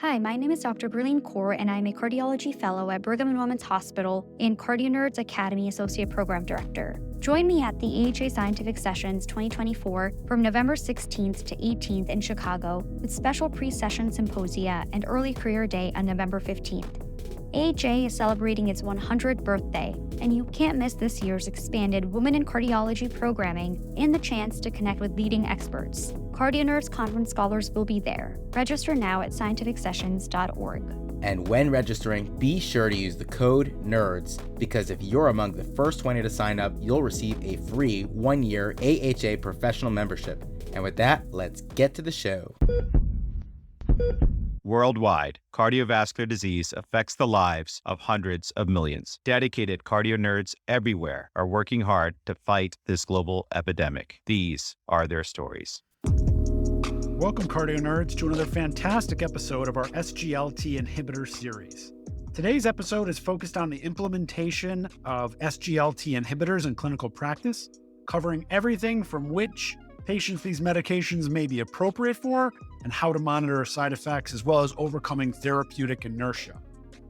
Hi, my name is Dr. Gurleen Kaur, and I'm a cardiology fellow at Brigham and Women's Hospital and CardioNerds Academy Associate Program Director. Join me at the AHA Scientific Sessions 2024 from November 16th to 18th in Chicago with special pre-session symposia and early career day on November 15th. AHA is celebrating its 100th birthday, and you can't miss this year's expanded Women in Cardiology programming and the chance to connect with leading experts. CardioNerds conference scholars will be there. Register now at scientificsessions.org. And when registering, be sure to use the code NERDS, because if you're among the first 20 to sign up, you'll receive a free 1-year AHA professional membership. And with that, let's get to the show. Worldwide, cardiovascular disease affects the lives of hundreds of millions. Dedicated cardio nerds everywhere are working hard to fight this global epidemic. These are their stories. Welcome, Cardio Nerds, to another fantastic episode of our SGLT inhibitor series. Today's episode is focused on the implementation of SGLT inhibitors in clinical practice, covering everything from which patients these medications may be appropriate for and how to monitor side effects, as well as overcoming therapeutic inertia.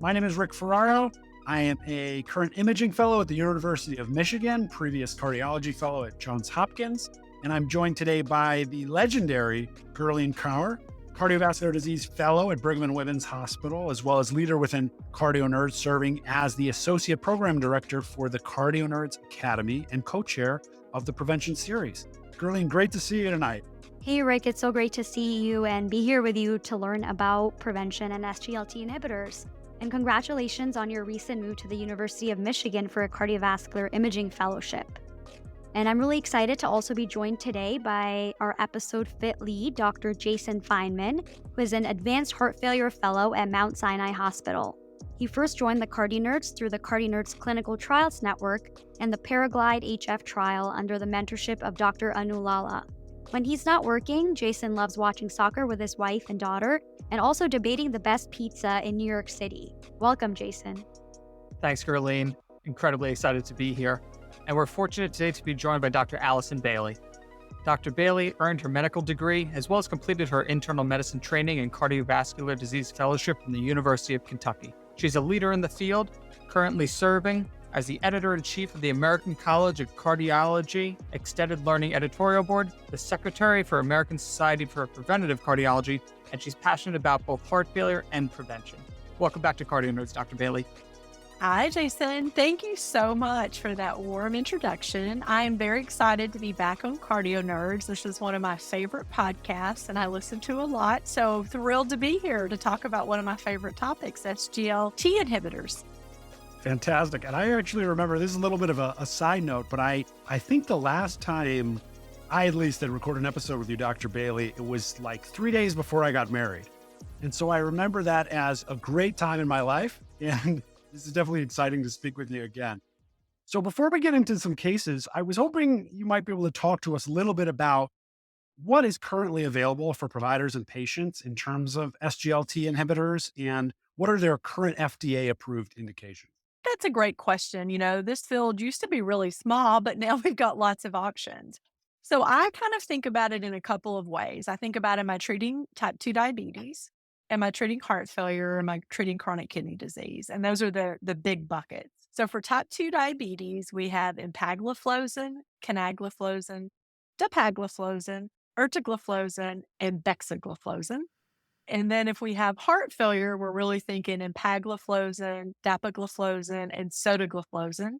My name is Rick Ferraro. I am a current imaging fellow at the University of Michigan, previous cardiology fellow at Johns Hopkins, and I'm joined today by the legendary Gurleen Kaur, cardiovascular disease fellow at Brigham and Women's Hospital, as well as leader within CardioNerds, serving as the associate program director for the CardioNerds Academy and co-chair of the Prevention series. Gurleen, great to see you tonight. Hey, Rick, it's so great to see you and be here with you to learn about prevention and SGLT inhibitors. And congratulations on your recent move to the University of Michigan for a cardiovascular imaging fellowship. And I'm really excited to also be joined today by our episode fit lead, Dr. Jason Feinman, who is an advanced heart failure fellow at Mount Sinai Hospital. He first joined the CardioNerds through the CardioNerds Clinical Trials Network and the Paraglide HF trial under the mentorship of Dr. Anu Lala. When he's not working, Jason loves watching soccer with his wife and daughter and also debating the best pizza in New York City. Welcome, Jason. Thanks, Gurleen. Incredibly excited to be here. And we're fortunate today to be joined by Dr. Alison Bailey. Dr. Bailey earned her medical degree as well as completed her internal medicine training and cardiovascular disease fellowship from the University of Kentucky. She's a leader in the field, currently serving as the editor-in-chief of the American College of Cardiology Extended Learning Editorial Board, the secretary for American Society for Preventive Cardiology, and she's passionate about both heart failure and prevention. Welcome back to CardioNerds, Dr. Bailey. Hi, Jason. Thank you so much for that warm introduction. I am very excited to be back on CardioNerds. This is one of my favorite podcasts, and I listen to a lot. So thrilled to be here to talk about one of my favorite topics, SGLT inhibitors. Fantastic. And I actually remember, this is a little bit of a side note, but I think the last time I at least had recorded an episode with you, Dr. Bailey, it was like 3 days before I got married. And so I remember that as a great time in my life. And this is definitely exciting to speak with you again. So before we get into some cases, I was hoping you might be able to talk to us a little bit about what is currently available for providers and patients in terms of SGLT inhibitors, and what are their current FDA-approved indications? That's a great question. You know, this field used to be really small, but now we've got lots of options. So I kind of think about it in a couple of ways. I think about, am I treating type 2 diabetes? Am I treating heart failure? Am I treating chronic kidney disease? And those are the big buckets. So for type 2 diabetes, we have empagliflozin, canagliflozin, dapagliflozin, ertugliflozin, and bexigliflozin. And then if we have heart failure, we're really thinking empagliflozin, dapagliflozin, and sotagliflozin.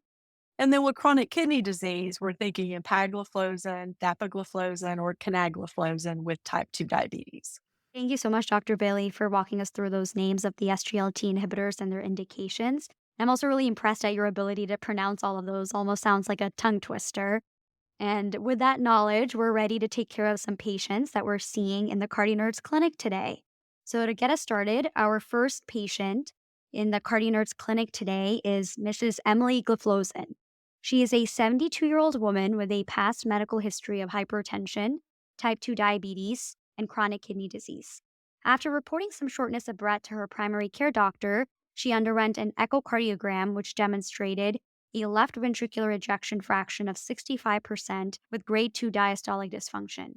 And then with chronic kidney disease, we're thinking empagliflozin, dapagliflozin, or canagliflozin with type 2 diabetes. Thank you so much, Dr. Bailey, for walking us through those names of the SGLT inhibitors and their indications. I'm also really impressed at your ability to pronounce all of those. Almost sounds like a tongue twister. And with that knowledge, we're ready to take care of some patients that we're seeing in the CardioNerds clinic today. So to get us started, our first patient in the CardioNerds clinic today is Mrs. Emily Gliflozin. She is a 72-year-old woman with a past medical history of hypertension, type 2 diabetes, and chronic kidney disease. After reporting some shortness of breath to her primary care doctor, she underwent an echocardiogram which demonstrated a left ventricular ejection fraction of 65% with grade 2 diastolic dysfunction.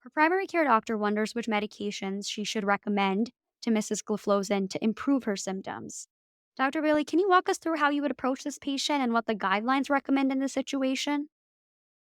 Her primary care doctor wonders which medications she should recommend to Mrs. Gliflozin to improve her symptoms. Dr. Bailey, can you walk us through how you would approach this patient and what the guidelines recommend in this situation?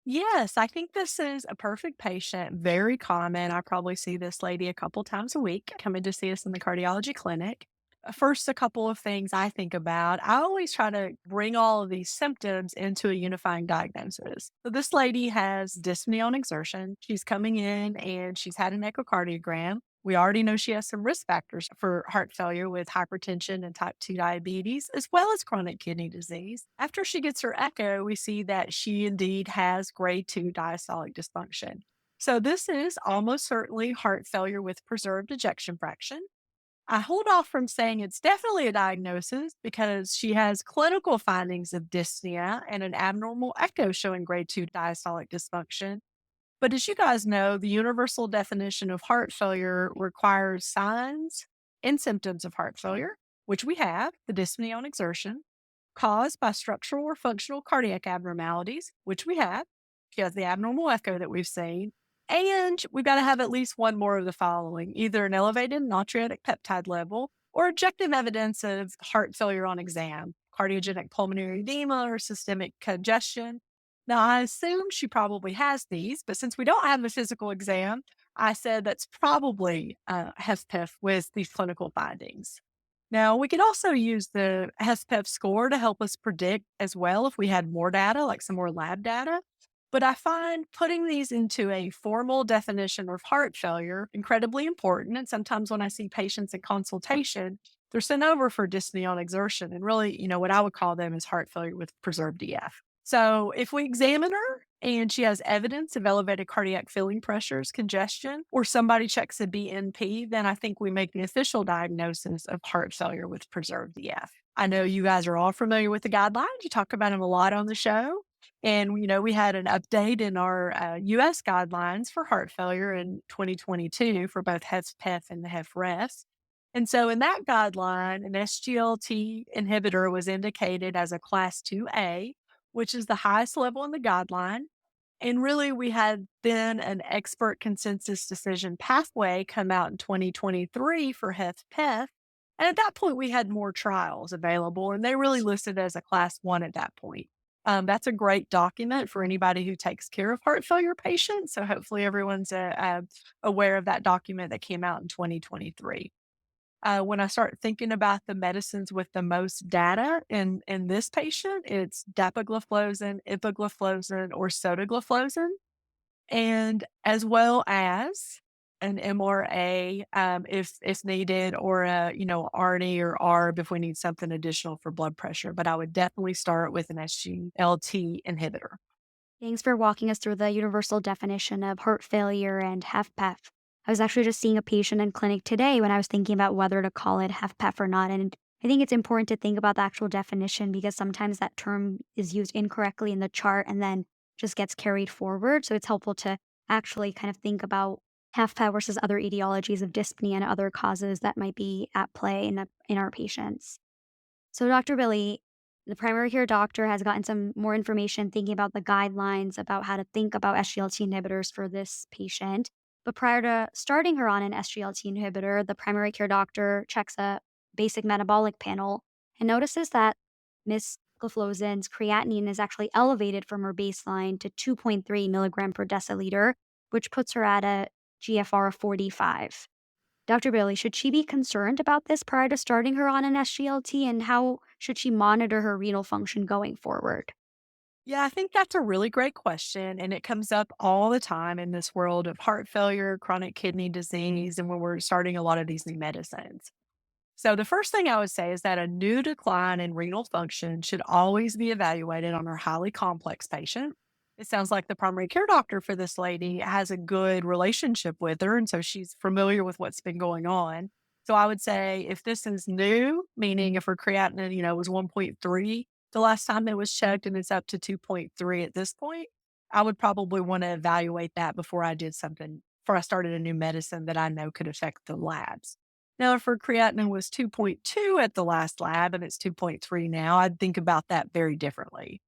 Yes, I think this is a perfect patient. Very common. I probably see this lady a couple times a week coming to see us in the cardiology clinic. First, a couple of things I think about. I always try to bring all of these symptoms into a unifying diagnosis. So, this lady has dyspnea on exertion. She's coming in and she's had an echocardiogram. We already know she has some risk factors for heart failure with hypertension and type 2 diabetes, as well as chronic kidney disease. After she gets her echo, we see that she indeed has grade 2 diastolic dysfunction. So, this is almost certainly heart failure with preserved ejection fraction. I hold off from saying it's definitely a diagnosis because she has clinical findings of dyspnea and an abnormal echo showing grade 2 diastolic dysfunction. But as you guys know, the universal definition of heart failure requires signs and symptoms of heart failure, which we have, the dyspnea on exertion, caused by structural or functional cardiac abnormalities, which we have. She has the abnormal echo that we've seen. And we've got to have at least one more of the following, either an elevated natriuretic peptide level or objective evidence of heart failure on exam, cardiogenic pulmonary edema or systemic congestion. Now, I assume she probably has these, but since we don't have a physical exam, I said that's probably HFpEF with these clinical findings. Now, we could also use the HFpEF score to help us predict as well if we had more data, like some more lab data. But I find putting these into a formal definition of heart failure incredibly important. And sometimes when I see patients in consultation, they're sent over for dyspnea on exertion. And really, what I would call them is heart failure with preserved EF. So if we examine her and she has evidence of elevated cardiac filling pressures, congestion, or somebody checks a BNP, then I think we make the official diagnosis of heart failure with preserved EF. I know you guys are all familiar with the guidelines. You talk about them a lot on the show. And, we had an update in our US guidelines for heart failure in 2022 for both HFpEF and the HFrEF. And so in that guideline, an SGLT inhibitor was indicated as a class 2A, which is the highest level in the guideline. And really, we had then an expert consensus decision pathway come out in 2023 for HFpEF. And at that point, we had more trials available, and they really listed as a class 1 at that point. That's a great document for anybody who takes care of heart failure patients. So hopefully everyone's aware of that document that came out in 2023. When I start thinking about the medicines with the most data in this patient, it's dapagliflozin, empagliflozin, or sotagliflozin, and as well as an MRA if needed, or a ARNI or ARB if we need something additional for blood pressure. But I would definitely start with an SGLT inhibitor. Thanks for walking us through the universal definition of heart failure and HFpEF. I was actually just seeing a patient in clinic today when I was thinking about whether to call it HFpEF or not. And I think it's important to think about the actual definition because sometimes that term is used incorrectly in the chart and then just gets carried forward. So it's helpful to actually kind of think about HFpEF versus other etiologies of dyspnea and other causes that might be at play in our patients. So Dr. Billy, the primary care doctor, has gotten some more information thinking about the guidelines about how to think about SGLT inhibitors for this patient. But prior to starting her on an SGLT inhibitor, the primary care doctor checks a basic metabolic panel and notices that Miss Gliflozin's creatinine is actually elevated from her baseline to 2.3 milligram per deciliter, which puts her at a GFR of 45. Dr. Bailey, should she be concerned about this prior to starting her on an SGLT, and how should she monitor her renal function going forward? Yeah, I think that's a really great question. And it comes up all the time in this world of heart failure, chronic kidney disease, and when we're starting a lot of these new medicines. So, the first thing I would say is that a new decline in renal function should always be evaluated on our highly complex patient. It sounds like the primary care doctor for this lady has a good relationship with her. And so she's familiar with what's been going on. So, I would say if this is new, meaning if her creatinine, was 1.3 the last time it was checked and it's up to 2.3 at this point, I would probably want to evaluate that before I started a new medicine that I know could affect the labs. Now, if her creatinine was 2.2 at the last lab and it's 2.3 now, I'd think about that very differently.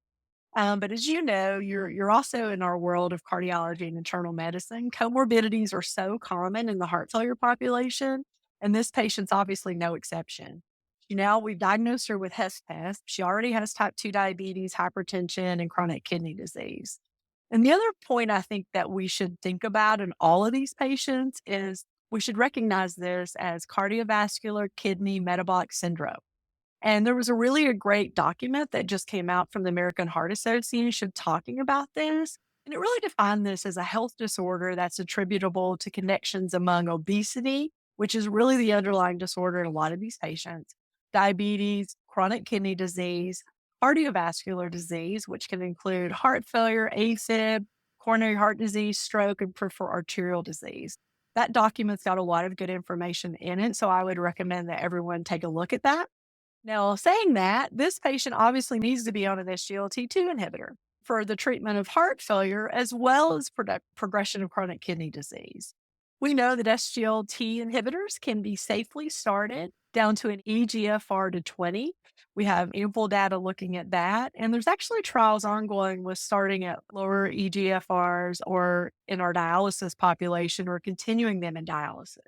But as you know, you're also in our world of cardiology and internal medicine. Comorbidities are so common in the heart failure population And this patient's obviously no exception. We've diagnosed her with HES-PES. She already has type 2 diabetes, hypertension, and chronic kidney disease. And the other point I think that we should think about in all of these patients is we should recognize this as cardiovascular kidney metabolic syndrome. And there was a great document that just came out from the American Heart Association talking about this. And it really defined this as a health disorder that's attributable to connections among obesity, which is really the underlying disorder in a lot of these patients, diabetes, chronic kidney disease, cardiovascular disease, which can include heart failure, AFib, coronary heart disease, stroke, and peripheral arterial disease. That document's got a lot of good information in it, so I would recommend that everyone take a look at that. Now, saying that, this patient obviously needs to be on an SGLT2 inhibitor for the treatment of heart failure as well as progression of chronic kidney disease. We know that SGLT inhibitors can be safely started down to an eGFR to 20. We have ample data looking at that. And there's actually trials ongoing with starting at lower eGFRs or in our dialysis population or continuing them in dialysis.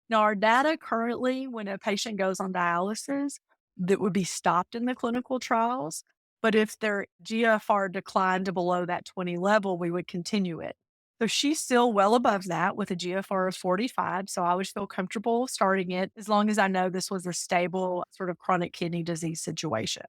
Now, our data currently, when a patient goes on dialysis, that would be stopped in the clinical trials. But if their GFR declined to below that 20 level, we would continue it. So she's still well above that with a GFR of 45. So I would feel comfortable starting it as long as I know this was a stable sort of chronic kidney disease situation.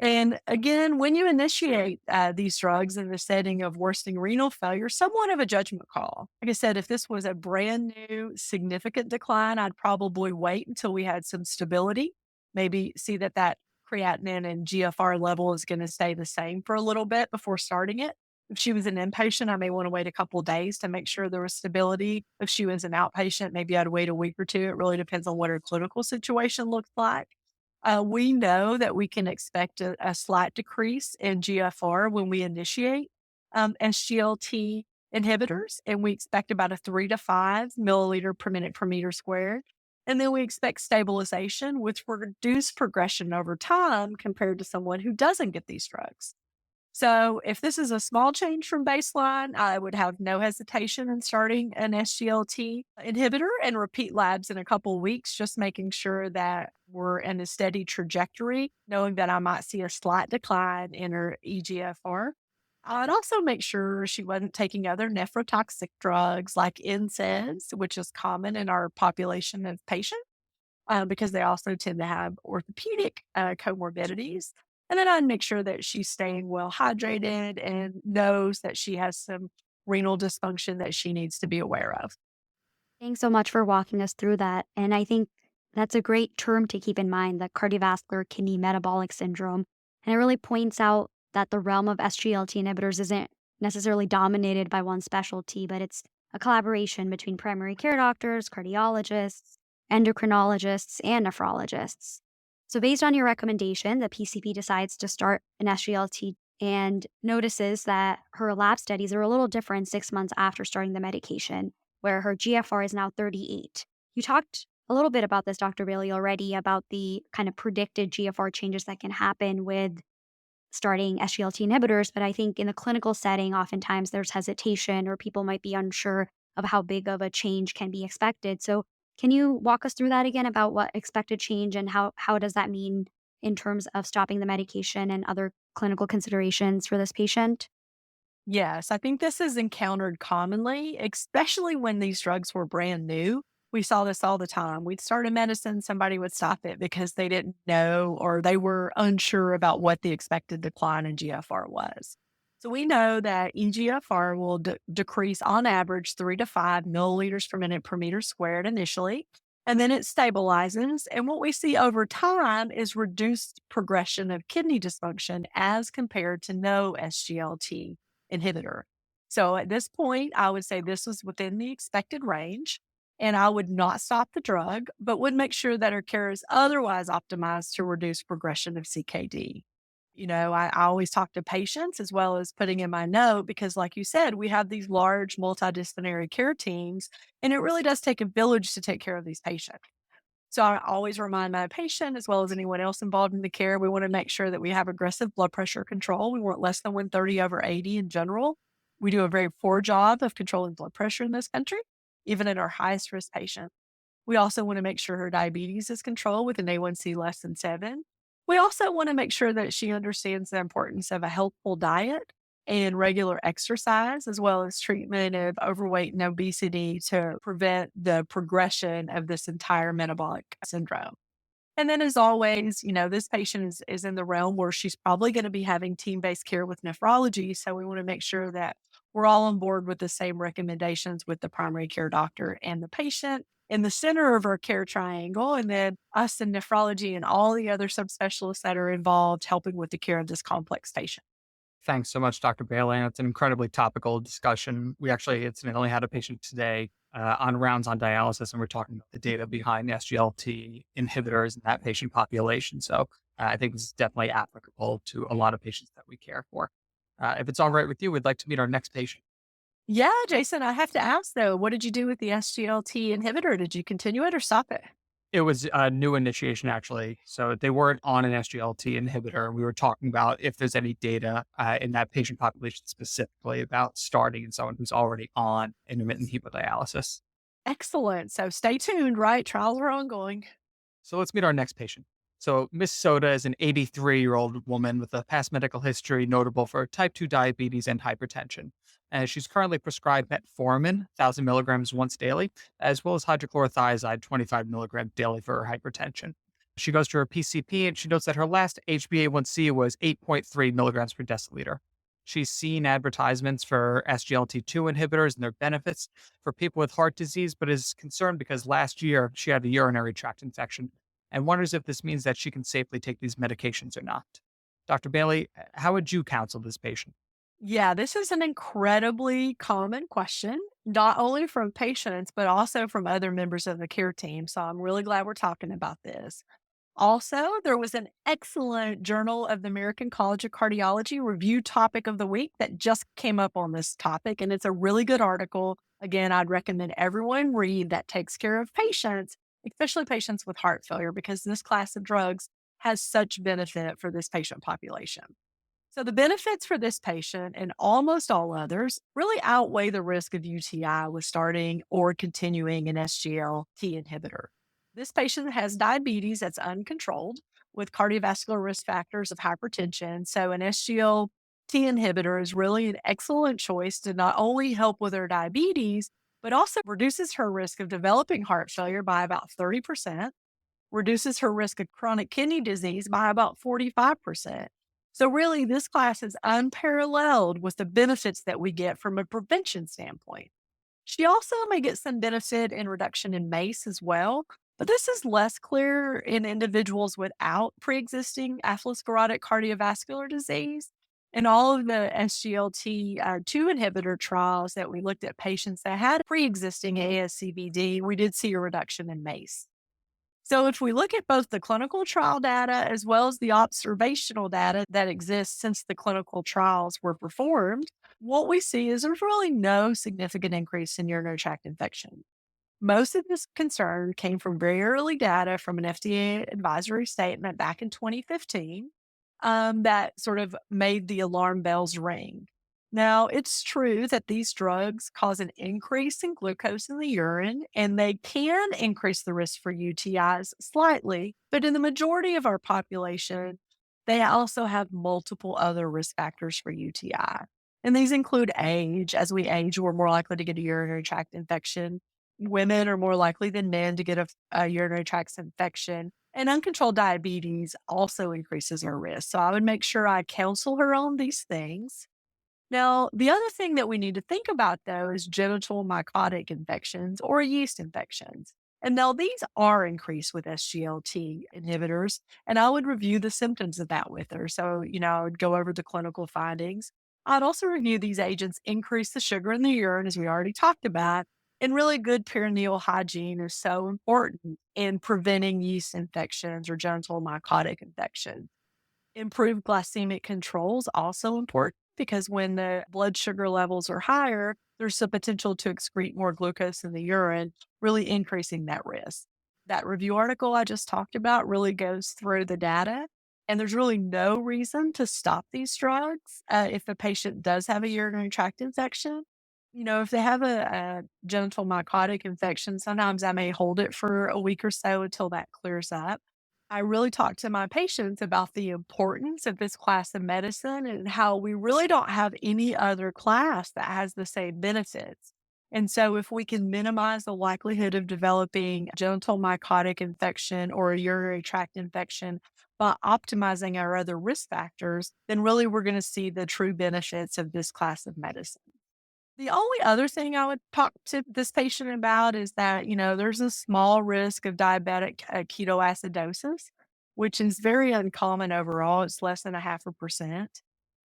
And again, when you initiate these drugs in the setting of worsening renal failure, somewhat of a judgment call. Like I said, if this was a brand new significant decline, I'd probably wait until we had some stability, maybe see that creatinine and GFR level is going to stay the same for a little bit before starting it. If she was an inpatient, I may want to wait a couple of days to make sure there was stability. If she was an outpatient, maybe I'd wait a week or two. It really depends on what her clinical situation looks like. We know that we can expect a slight decrease in GFR when we initiate SGLT inhibitors, and we expect about a 3 to 5 milliliter per minute per meter squared. And then we expect stabilization with reduced progression over time compared to someone who doesn't get these drugs. So if this is a small change from baseline, I would have no hesitation in starting an SGLT inhibitor and repeat labs in a couple of weeks, just making sure that we're in a steady trajectory, knowing that I might see a slight decline in her eGFR. I'd also make sure she wasn't taking other nephrotoxic drugs like NSAIDs, which is common in our population of patients because they also tend to have orthopedic comorbidities. And then I'd make sure that she's staying well hydrated and knows that she has some renal dysfunction that she needs to be aware of. Thanks so much for walking us through that. And I think that's a great term to keep in mind, the cardiovascular kidney metabolic syndrome. And it really points out that the realm of SGLT inhibitors isn't necessarily dominated by one specialty, but it's a collaboration between primary care doctors, cardiologists, endocrinologists, and nephrologists. So based on your recommendation, the PCP decides to start an SGLT and notices that her lab studies are a little different 6 months after starting the medication, where her GFR is now 38. You talked a little bit about this, Dr. Bailey, already about the kind of predicted GFR changes that can happen with starting SGLT inhibitors. But I think in the clinical setting, oftentimes there's hesitation or people might be unsure of how big of a change can be expected. So can you walk us through that again about what expected change and how does that mean in terms of stopping the medication and other clinical considerations for this patient? Yes, I think this is encountered commonly, especially when these drugs were brand new. We saw this all the time. We'd start a medicine, somebody would stop it because they didn't know or they were unsure about what the expected decline in GFR was. So we know that eGFR will decrease on average 3 to 5 milliliters per meter squared initially, and then it stabilizes. And what we see over time is reduced progression of kidney dysfunction as compared to no SGLT inhibitor. So at this point, I would say this was within the expected range, and I would not stop the drug, but would make sure that her care is otherwise optimized to reduce progression of CKD. I always talk to patients as well as putting in my note because, like you said, we have these large multidisciplinary care teams, and it really does take a village to take care of these patients. So I always remind my patient, as well as anyone else involved in the care, we want to make sure that we have aggressive blood pressure control. We want less than 130/80 in general. We do a very poor job of controlling blood pressure in this country, even in our highest risk patients. We also want to make sure her diabetes is controlled with an A1C less than 7. We also want to make sure that she understands the importance of a healthful diet and regular exercise, as well as treatment of overweight and obesity to prevent the progression of this entire metabolic syndrome. And then, as always, this patient is in the realm where she's probably going to be having team based care with nephrology. So we want to make sure that we're all on board with the same recommendations with the primary care doctor and the patient in the center of our care triangle. And then us and nephrology and all the other subspecialists that are involved helping with the care of this complex patient. Thanks so much, Dr. Bailey. It's an incredibly topical discussion. We actually incidentally had a patient today on rounds on dialysis, and we're talking about the data behind SGLT inhibitors in that patient population. So I think this is definitely applicable to a lot of patients that we care for. If it's all right with you, we'd like to meet our next patient. Yeah, Jason, I have to ask though, what did you do with the SGLT inhibitor? Did you continue it or stop it? It was a new initiation, actually. So they weren't on an SGLT inhibitor. We were talking about if there's any data in that patient population specifically about starting in someone who's already on intermittent hemodialysis. Excellent. So stay tuned, right? Trials are ongoing. So let's meet our next patient. So Miss Soda is an 83-year-old woman with a past medical history notable for type 2 diabetes and hypertension. And she's currently prescribed metformin, 1,000 milligrams once daily, as well as hydrochlorothiazide, 25 milligrams daily for her hypertension. She goes to her PCP and she notes that her last HbA1c was 8.3 milligrams per deciliter. She's seen advertisements for SGLT2 inhibitors and their benefits for people with heart disease, but is concerned because last year she had a urinary tract infection and wonders if this means that she can safely take these medications or not. Dr. Bailey, how would you counsel this patient? Yeah, this is an incredibly common question, not only from patients, but also from other members of the care team. So I'm really glad we're talking about this. Also, there was an excellent Journal of the American College of Cardiology review topic of the week that just came up on this topic, and it's a really good article. Again, I'd recommend everyone read that takes care of patients, especially patients with heart failure, because this class of drugs has such benefit for this patient population. So, the benefits for this patient and almost all others really outweigh the risk of UTI with starting or continuing an SGLT inhibitor. This patient has diabetes that's uncontrolled with cardiovascular risk factors of hypertension. So, an SGLT inhibitor is really an excellent choice to not only help with her diabetes, but also reduces her risk of developing heart failure by about 30%, reduces her risk of chronic kidney disease by about 45%. So, really, this class is unparalleled with the benefits that we get from a prevention standpoint. She also may get some benefit in reduction in MACE as well, but this is less clear in individuals without pre existing atherosclerotic cardiovascular disease. In all of the SGLT2 inhibitor trials that we looked at patients that had pre existing ASCVD, we did see a reduction in MACE. So, if we look at both the clinical trial data as well as the observational data that exists since the clinical trials were performed, what we see is there's really no significant increase in urinary tract infection. Most of this concern came from very early data from an FDA advisory statement back in 2015 that sort of made the alarm bells ring. Now, it's true that these drugs cause an increase in glucose in the urine, and they can increase the risk for UTIs slightly, but in the majority of our population, they also have multiple other risk factors for UTI. And these include age. As we age, we're more likely to get a urinary tract infection. Women are more likely than men to get a urinary tract infection. And uncontrolled diabetes also increases our risk. So I would make sure I counsel her on these things. Now, the other thing that we need to think about, though, is genital mycotic infections or yeast infections. And now these are increased with SGLT inhibitors, and I would review the symptoms of that with her. So, I would go over the clinical findings. I'd also review these agents increase the sugar in the urine, as we already talked about, and really good perineal hygiene is so important in preventing yeast infections or genital mycotic infections. Improved glycemic control is also important because when the blood sugar levels are higher, there's the potential to excrete more glucose in the urine, really increasing that risk. That review article I just talked about really goes through the data, and there's really no reason to stop these drugs if the patient does have a urinary tract infection. If they have a genital mycotic infection, sometimes I may hold it for a week or so until that clears up. I really talk to my patients about the importance of this class of medicine and how we really don't have any other class that has the same benefits. And so, if we can minimize the likelihood of developing genital mycotic infection or a urinary tract infection by optimizing our other risk factors, then really we're going to see the true benefits of this class of medicine. The only other thing I would talk to this patient about is that, there's a small risk of diabetic ketoacidosis, which is very uncommon overall. It's less than a half a percent.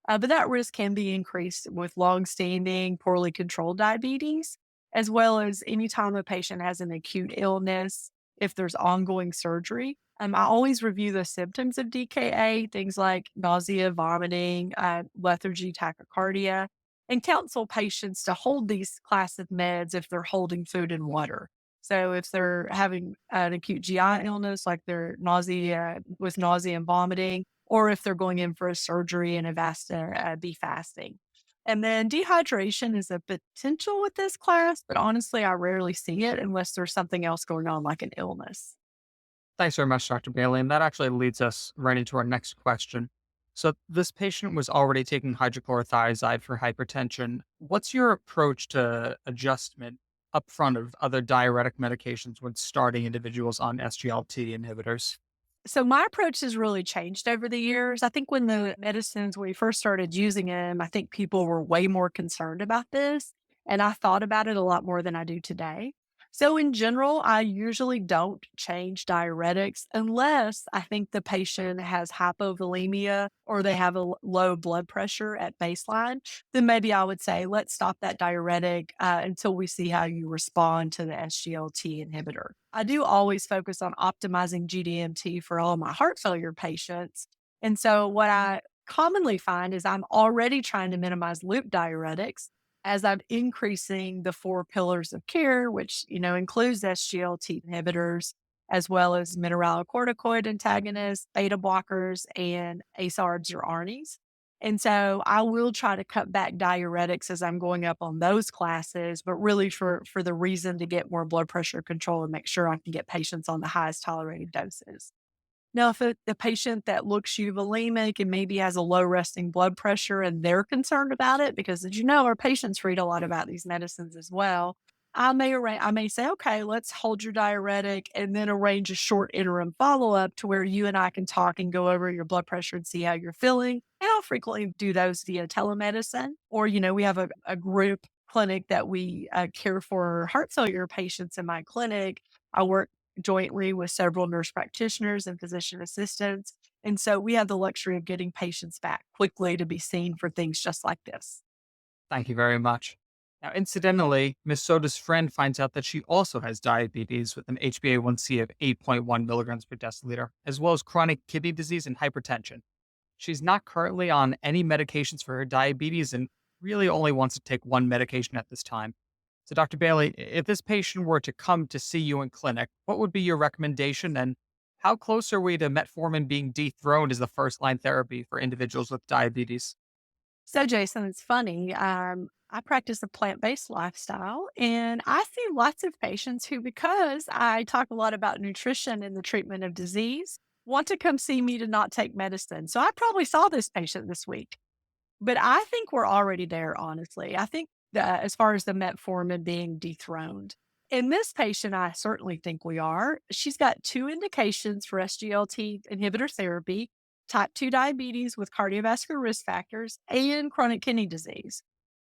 But that risk can be increased with long-standing, poorly controlled diabetes, as well as anytime a patient has an acute illness, if there's ongoing surgery. I always review the symptoms of DKA, things like nausea, vomiting, lethargy, tachycardia, and counsel patients to hold these class of meds if they're holding food and water. So if they're having an acute GI illness, like they're nausea and vomiting, or if they're going in for a surgery and have asked to be fasting. And then dehydration is a potential with this class, but honestly, I rarely see it unless there's something else going on, like an illness. Thanks very much, Dr. Bailey. And that actually leads us right into our next question. So, this patient was already taking hydrochlorothiazide for hypertension. What's your approach to adjustment upfront of other diuretic medications when starting individuals on SGLT inhibitors? So my approach has really changed over the years. I think when the medicines, we first started using them, I think people were way more concerned about this. And I thought about it a lot more than I do today. So in general, I usually don't change diuretics unless I think the patient has hypovolemia or they have a low blood pressure at baseline. Then maybe I would say, let's stop that diuretic until we see how you respond to the SGLT inhibitor. I do always focus on optimizing GDMT for all of my heart failure patients. And so what I commonly find is I'm already trying to minimize loop diuretics as I'm increasing the four pillars of care, which, includes SGLT inhibitors, as well as mineralocorticoid antagonists, beta blockers, and ACE/ARBs or ARNIs. And so I will try to cut back diuretics as I'm going up on those classes, but really for the reason to get more blood pressure control and make sure I can get patients on the highest tolerated doses. Now, if the patient that looks euvolemic and maybe has a low resting blood pressure and they're concerned about it, because as you know, our patients read a lot about these medicines as well. I may say, okay, let's hold your diuretic and then arrange a short interim follow up to where you and I can talk and go over your blood pressure and see how you're feeling. And I'll frequently do those via telemedicine, or we have a group clinic that we care for heart failure patients in my clinic. I work jointly with several nurse practitioners and physician assistants. And so we have the luxury of getting patients back quickly to be seen for things just like this. Thank you very much. Now, incidentally, Miss Soda's friend finds out that she also has diabetes with an HbA1c of 8.1 milligrams per deciliter, as well as chronic kidney disease and hypertension. She's not currently on any medications for her diabetes and really only wants to take one medication at this time. So, Dr. Bailey, if this patient were to come to see you in clinic, what would be your recommendation and how close are we to metformin being dethroned as the first line therapy for individuals with diabetes? So, Jason, it's funny. I practice a plant based lifestyle, and I see lots of patients who, because I talk a lot about nutrition and the treatment of disease, want to come see me to not take medicine. So, I probably saw this patient this week. But I think we're already there, honestly. I think as far as the metformin being dethroned. In this patient, I certainly think we are. She's got two indications for SGLT inhibitor therapy: type 2 diabetes with cardiovascular risk factors and chronic kidney disease.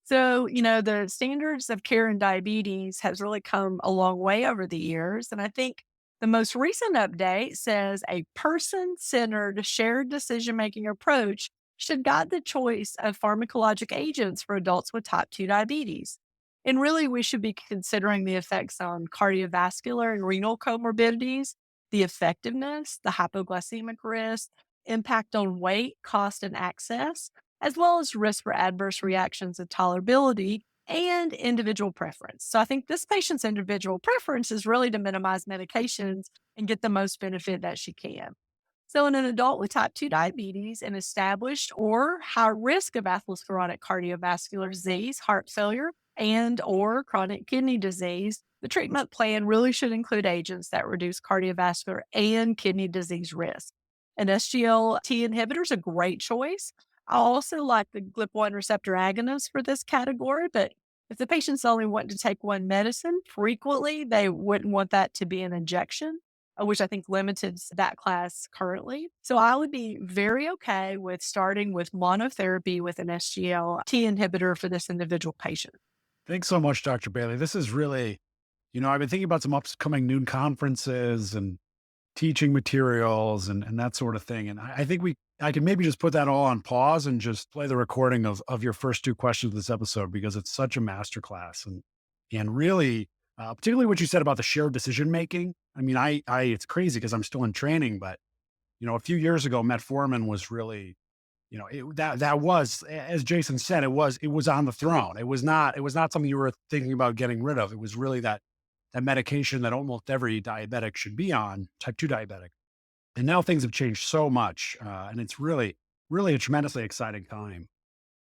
So, the standards of care in diabetes has really come a long way over the years. And I think the most recent update says a person centered shared decision making approach should guide the choice of pharmacologic agents for adults with type 2 diabetes. And really, we should be considering the effects on cardiovascular and renal comorbidities, the effectiveness, the hypoglycemic risk, impact on weight, cost, and access, as well as risk for adverse reactions and tolerability and individual preference. So I think this patient's individual preference is really to minimize medications and get the most benefit that she can. So, in an adult with type 2 diabetes and established or high risk of atherosclerotic cardiovascular disease, heart failure, and or chronic kidney disease, the treatment plan really should include agents that reduce cardiovascular and kidney disease risk. An SGLT inhibitor is a great choice. I also like the GLP-1 receptor agonist for this category, but if the patient's only wanting to take one medicine, frequently they wouldn't want that to be an injection, which I think limits that class currently. So I would be very okay with starting with monotherapy with an SGLT inhibitor for this individual patient. Thanks so much, Dr. Bailey. This is really, I've been thinking about some upcoming noon conferences and teaching materials and that sort of thing. And I think I can maybe just put that all on pause and just play the recording of your first two questions of this episode, because it's such a masterclass. And really, particularly what you said about the shared decision making. I mean, it's crazy because I'm still in training, but a few years ago, metformin was really, that was, as Jason said, it was on the throne. It was not something you were thinking about getting rid of. It was really that medication that almost every diabetic should be on, type 2 diabetic. And now things have changed so much, and it's really, really a tremendously exciting time.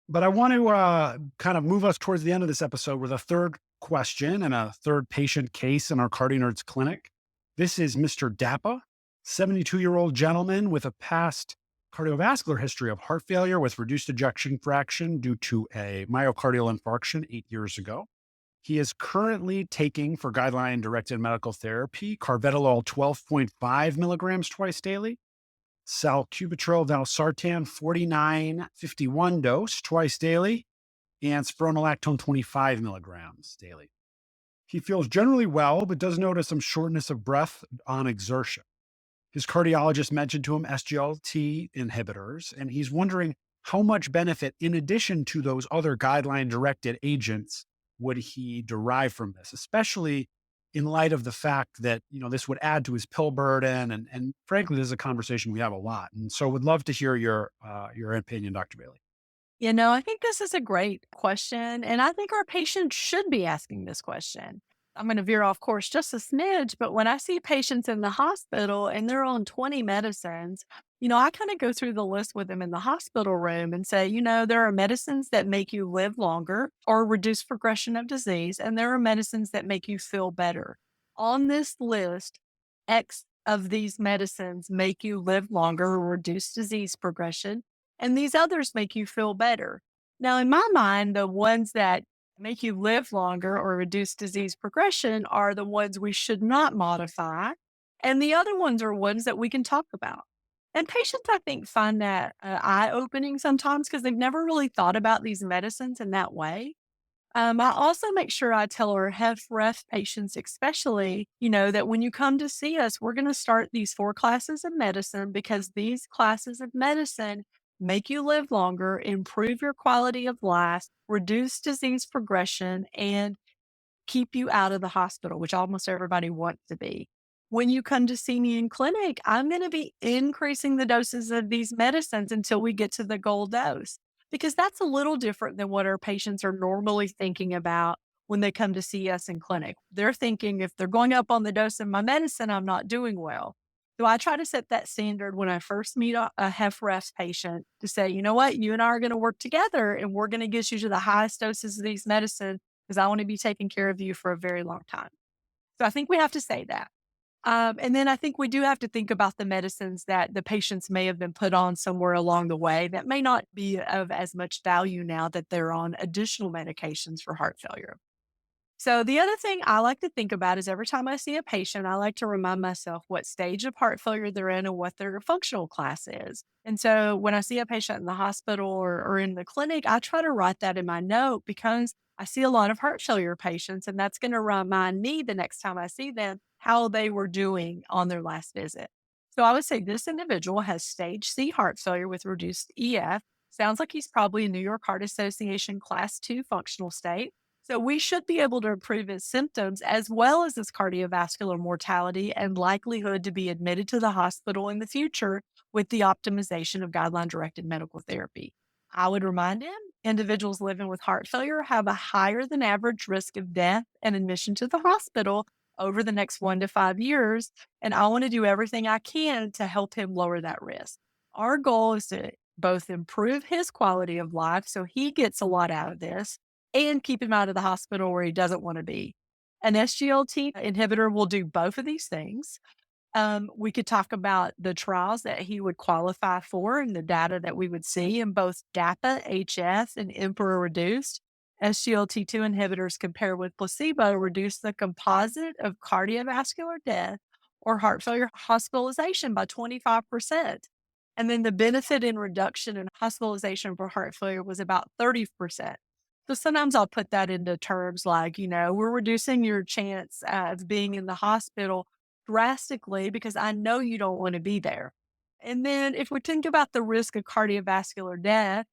But I want to kind of move us towards the end of this episode with a third question and a third patient case in our CardioNerds clinic. This is Mr. Dappa, 72-year-old gentleman with a past cardiovascular history of heart failure with reduced ejection fraction due to a myocardial infarction 8 years ago. He is currently taking, for guideline-directed medical therapy, carvedilol 12.5 milligrams twice daily, salcubitril valsartan 49/51 dose twice daily, and spironolactone 25 milligrams daily. He feels generally well, but does notice some shortness of breath on exertion. His cardiologist mentioned to him SGLT inhibitors, and he's wondering how much benefit, in addition to those other guideline-directed agents, would he derive from this, especially in light of the fact that, this would add to his pill burden. And frankly, this is a conversation we have a lot. And so would love to hear your opinion, Dr. Bailey. I think this is a great question. And I think our patients should be asking this question. I'm going to veer off course just a smidge, but when I see patients in the hospital and they're on 20 medicines, I kind of go through the list with them in the hospital room and say, there are medicines that make you live longer or reduce progression of disease, and there are medicines that make you feel better. On this list, X of these medicines make you live longer or reduce disease progression, and these others make you feel better. Now, in my mind, the ones that make you live longer or reduce disease progression are the ones we should not modify. And the other ones are ones that we can talk about. And patients, I think, find that eye-opening sometimes because they've never really thought about these medicines in that way. I also make sure I tell our HFrEF patients, especially, that when you come to see us, we're going to start these 4 classes of medicine because these classes of medicine make you live longer, improve your quality of life, reduce disease progression, and keep you out of the hospital, which almost everybody wants to be. When you come to see me in clinic, I'm going to be increasing the doses of these medicines until we get to the goal dose, because that's a little different than what our patients are normally thinking about when they come to see us in clinic. They're thinking if they're going up on the dose of my medicine, I'm not doing well. So I try to set that standard when I first meet a HFrEF patient to say, you know what, you and I are going to work together and we're going to get you to the highest doses of these medicines because I want to be taking care of you for a very long time. So I think we have to say that. And then I think we do have to think about the medicines that the patients may have been put on somewhere along the way that may not be of as much value now that they're on additional medications for heart failure. So the other thing I like to think about is every time I see a patient, I like to remind myself what stage of heart failure they're in and what their functional class is. And so when I see a patient in the hospital or in the clinic, I try to write that in my note because I see a lot of heart failure patients, and that's going to remind me the next time I see them how they were doing on their last visit. So I would say this individual has stage C heart failure with reduced EF. Sounds like he's probably a New York Heart Association class 2 functional state. So we should be able to improve his symptoms as well as his cardiovascular mortality and likelihood to be admitted to the hospital in the future with the optimization of guideline-directed medical therapy. I would remind him individuals living with heart failure have a higher than average risk of death and admission to the hospital over the next 1 to 5 years, and I want to do everything I can to help him lower that risk. Our goal is to both improve his quality of life so he gets a lot out of this, and keep him out of the hospital where he doesn't want to be. An SGLT inhibitor will do both of these things. We could talk about the trials that he would qualify for and the data that we would see in both DAPA, HF, and Emperor reduced. SGLT2 inhibitors compared with placebo reduce the composite of cardiovascular death or heart failure hospitalization by 25%. And then the benefit in reduction in hospitalization for heart failure was about 30%. So sometimes I'll put that into terms like, we're reducing your chance of being in the hospital drastically because I know you don't want to be there. And then if we think about the risk of cardiovascular death,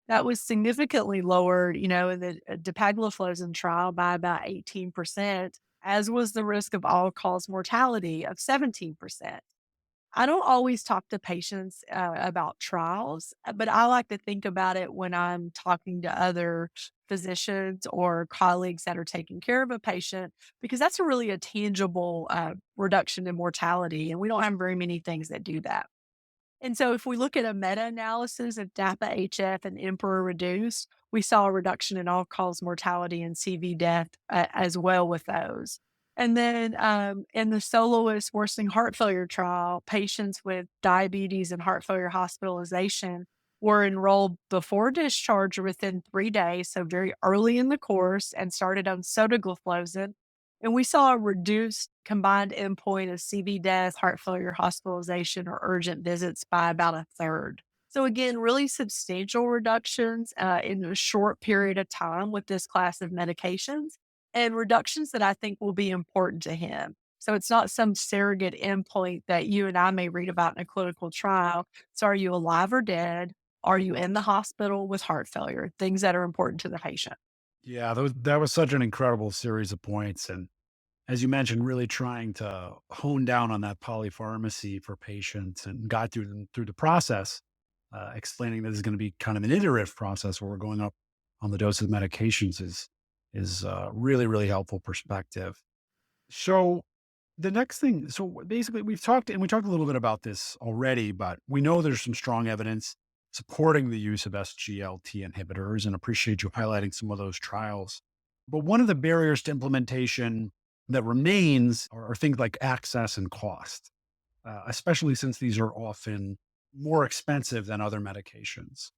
that was significantly lowered, in the dapagliflozin trial by about 18%, as was the risk of all-cause mortality of 17%. I don't always talk to patients about trials, but I like to think about it when I'm talking to other physicians or colleagues that are taking care of a patient, because that's a tangible reduction in mortality. And we don't have very many things that do that. And so if we look at a meta-analysis of DAPA, HF, and Emperor reduced, we saw a reduction in all-cause mortality and CV death as well with those. And then in the soloist worsening heart failure trial, patients with diabetes and heart failure hospitalization were enrolled before discharge or within 3 days, so very early in the course, and started on sotagliflozin. And we saw a reduced combined endpoint of CV death, heart failure hospitalization, or urgent visits by about a third. So again, really substantial reductions in a short period of time with this class of medications, and reductions that I think will be important to him. So it's not some surrogate endpoint that you and I may read about in a clinical trial. So are you alive or dead? Are you in the hospital with heart failure? Things that are important to the patient. Yeah, that was such an incredible series of points. And as you mentioned, really trying to hone down on that polypharmacy for patients and got through the process, explaining that this is going to be kind of an iterative process where we're going up on the dose of medications is really, really helpful perspective. So the next thing, so basically we talked a little bit about this already, but we know there's some strong evidence supporting the use of SGLT inhibitors, and appreciate you highlighting some of those trials. But one of the barriers to implementation that remains are things like access and cost, especially since these are often more expensive than other medications.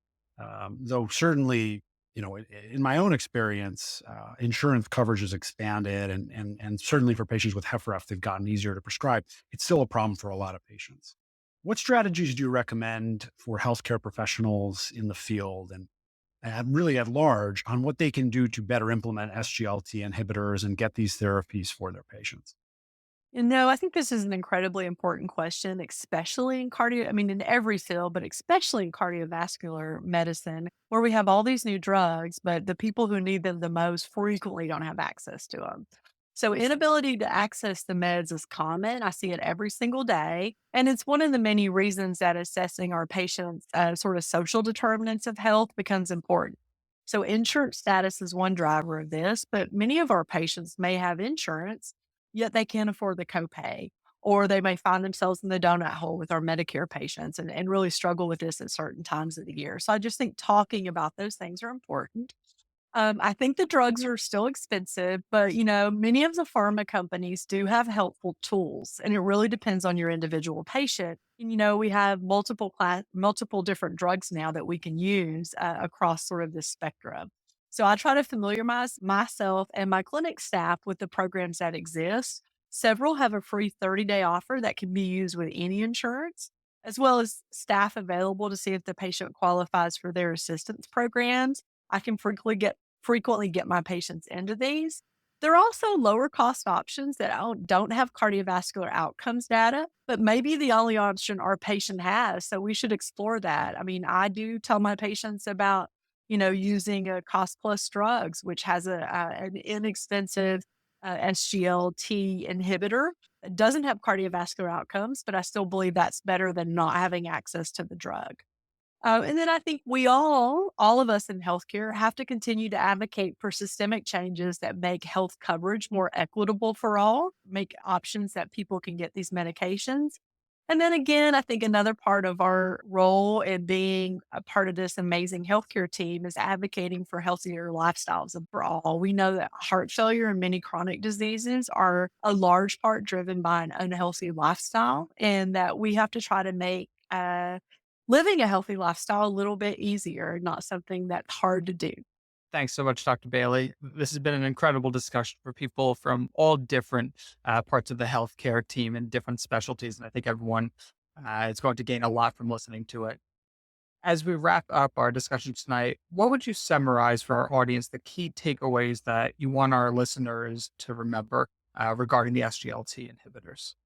Though certainly, in my own experience, insurance coverage has expanded, and certainly for patients with HFrEF, they've gotten easier to prescribe. It's still a problem for a lot of patients. What strategies do you recommend for healthcare professionals in the field and really at large on what they can do to better implement SGLT inhibitors and get these therapies for their patients? I think this is an incredibly important question, especially in in every field, but especially in cardiovascular medicine, where we have all these new drugs, but the people who need them the most frequently don't have access to them. So inability to access the meds is common. I see it every single day. And it's one of the many reasons that assessing our patients' sort of social determinants of health becomes important. So insurance status is one driver of this, but many of our patients may have insurance, yet they can't afford the copay, or they may find themselves in the donut hole with our Medicare patients and really struggle with this at certain times of the year. So I just think talking about those things are important. I think the drugs are still expensive, but many of the pharma companies do have helpful tools, and it really depends on your individual patient. And we have multiple different drugs now that we can use across sort of this spectrum. So I try to familiarize myself and my clinic staff with the programs that exist. Several have a free 30-day offer that can be used with any insurance, as well as staff available to see if the patient qualifies for their assistance programs. I can frequently get my patients into these. There are also lower cost options that don't have cardiovascular outcomes data, but maybe the only option our patient has. So we should explore that. I do tell my patients about, using a cost plus drugs, which has an inexpensive SGLT inhibitor. It doesn't have cardiovascular outcomes, but I still believe that's better than not having access to the drug. And then I think all of us in healthcare, have to continue to advocate for systemic changes that make health coverage more equitable for all, make options that people can get these medications. And then again, I think another part of our role in being a part of this amazing healthcare team is advocating for healthier lifestyles overall. We know that heart failure and many chronic diseases are a large part driven by an unhealthy lifestyle, and that we have to try to make living a healthy lifestyle a little bit easier, not something that's hard to do. Thanks so much, Dr. Bailey. This has been an incredible discussion for people from all different parts of the healthcare team and different specialties. And I think everyone is going to gain a lot from listening to it. As we wrap up our discussion tonight, what would you summarize for our audience the key takeaways that you want our listeners to remember regarding the SGLT inhibitors?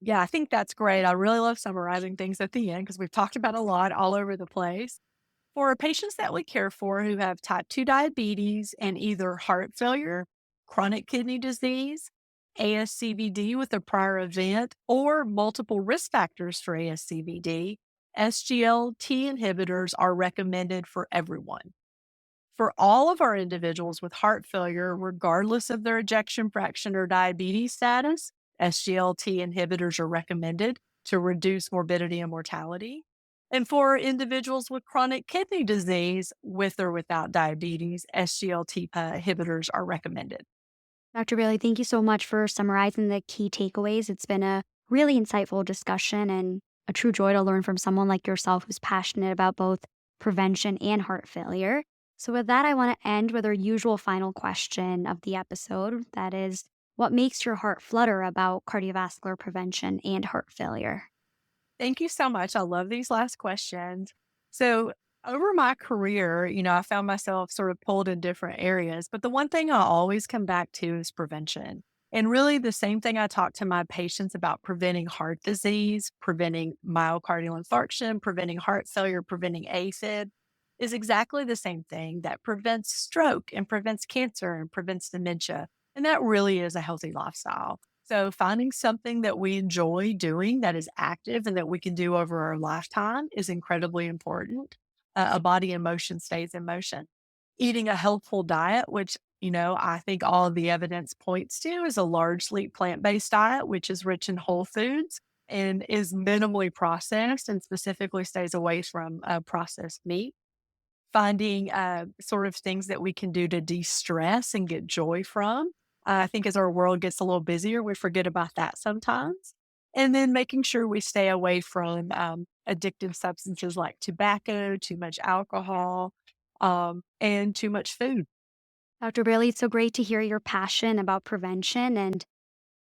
Yeah, I think that's great. I really love summarizing things at the end because we've talked about a lot all over the place. For patients that we care for who have type 2 diabetes and either heart failure, chronic kidney disease, ASCVD with a prior event, or multiple risk factors for ASCVD, SGLT inhibitors are recommended for everyone. For all of our individuals with heart failure, regardless of their ejection fraction or diabetes status, SGLT inhibitors are recommended to reduce morbidity and mortality. And for individuals with chronic kidney disease, with or without diabetes, SGLT inhibitors are recommended. Dr. Bailey, thank you so much for summarizing the key takeaways. It's been a really insightful discussion and a true joy to learn from someone like yourself who's passionate about both prevention and heart failure. So, with that, I want to end with our usual final question of the episode. That is, what makes your heart flutter about cardiovascular prevention and heart failure? Thank you so much. I love these last questions. So, over my career, I found myself sort of pulled in different areas, but the one thing I always come back to is prevention. And really, the same thing I talk to my patients about preventing heart disease, preventing myocardial infarction, preventing heart failure, preventing AFib is exactly the same thing that prevents stroke and prevents cancer and prevents dementia. And that really is a healthy lifestyle. So finding something that we enjoy doing that is active and that we can do over our lifetime is incredibly important. A body in motion stays in motion. Eating a healthful diet, which, I think all of the evidence points to is a largely plant-based diet, which is rich in whole foods and is minimally processed and specifically stays away from processed meat. Finding sort of things that we can do to de-stress and get joy from. I think as our world gets a little busier, we forget about that sometimes. And then making sure we stay away from addictive substances like tobacco, too much alcohol, and too much food. Dr. Bailey, it's so great to hear your passion about prevention. And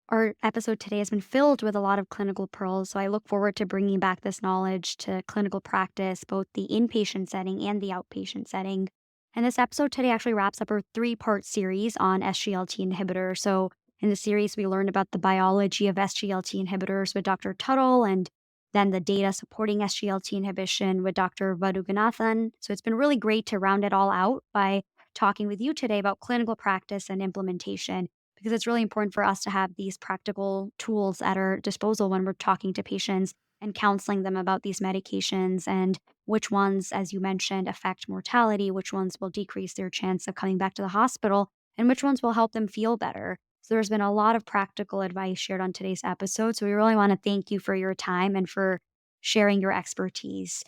our episode today has been filled with a lot of clinical pearls. So I look forward to bringing back this knowledge to clinical practice, both the inpatient setting and the outpatient setting. And this episode today actually wraps up our 3-part series on SGLT inhibitors. So in the series, we learned about the biology of SGLT inhibitors with Dr. Tuttle and then the data supporting SGLT inhibition with Dr. Vaduganathan. So it's been really great to round it all out by talking with you today about clinical practice and implementation, because it's really important for us to have these practical tools at our disposal when we're talking to patients and counseling them about these medications and which ones, as you mentioned, affect mortality, which ones will decrease their chance of coming back to the hospital, and which ones will help them feel better. So there's been a lot of practical advice shared on today's episode. So we really want to thank you for your time and for sharing your expertise.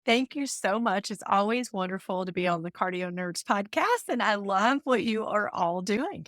Thank you so much. It's always wonderful to be on the Cardio Nerds podcast, and I love what you are all doing.